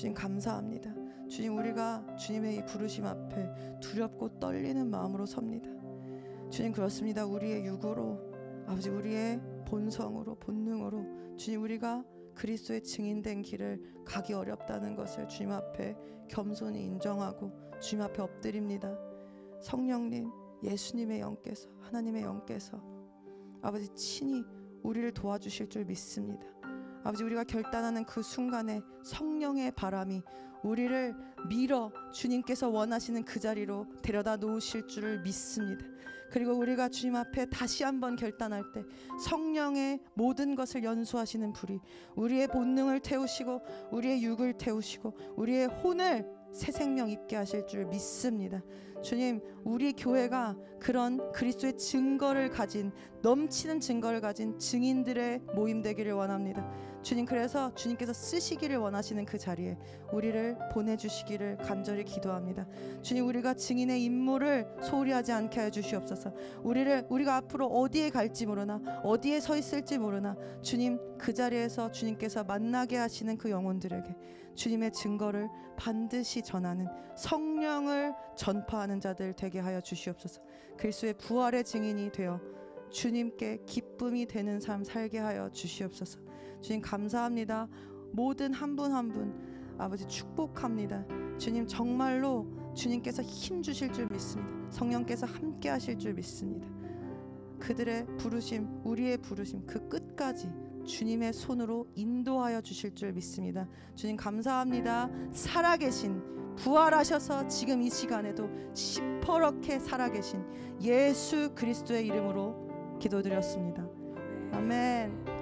주님 감사합니다. 주님, 우리가 주님의 이 부르심 앞에 두렵고 떨리는 마음으로 섭니다. 주님, 그렇습니다. 우리의 육으로, 아버지, 우리의 본성으로, 본능으로 주님, 우리가 그리스도의 증인된 길을 가기 어렵다는 것을 주님 앞에 겸손히 인정하고 주님 앞에 엎드립니다. 성령님, 예수님의 영께서, 하나님의 영께서 아버지 친히 우리를 도와주실 줄 믿습니다. 아버지, 우리가 결단하는 그 순간에 성령의 바람이 우리를 밀어 주님께서 원하시는 그 자리로 데려다 놓으실 줄을 믿습니다. 그리고 우리가 주님 앞에 다시 한번 결단할 때 성령의 모든 것을 연수하시는 불이 우리의 본능을 태우시고 우리의 육을 태우시고 우리의 혼을 새 생명 있게 하실 줄 믿습니다. 주님, 우리 교회가 그런 그리스도의 증거를 가진, 넘치는 증거를 가진 증인들의 모임 되기를 원합니다. 주님, 그래서 주님께서 쓰시기를 원하시는 그 자리에 우리를 보내주시기를 간절히 기도합니다. 주님, 우리가 증인의 임무를 소홀히 하지 않게 하여 주시옵소서. 우리가 앞으로 어디에 갈지 모르나, 어디에 서 있을지 모르나 주님, 그 자리에서 주님께서 만나게 하시는 그 영혼들에게 주님의 증거를 반드시 전하는, 성령을 전파하는 자들 되게 하여 주시옵소서. 그리스도의 부활의 증인이 되어 주님께 기쁨이 되는 삶 살게 하여 주시옵소서. 주님, 감사합니다. 모든 한 분 한 분 아버지 축복합니다. 주님, 정말로 주님께서 힘 주실 줄 믿습니다. 성령께서 함께 하실 줄 믿습니다. 그들의 부르심, 우리의 부르심 그 끝까지 주님의 손으로 인도하여 주실 줄 믿습니다. 주님, 감사합니다. 살아계신, 부활하셔서 지금 이 시간에도 시퍼렇게 살아계신 예수 그리스도의 이름으로 기도드렸습니다. 아멘.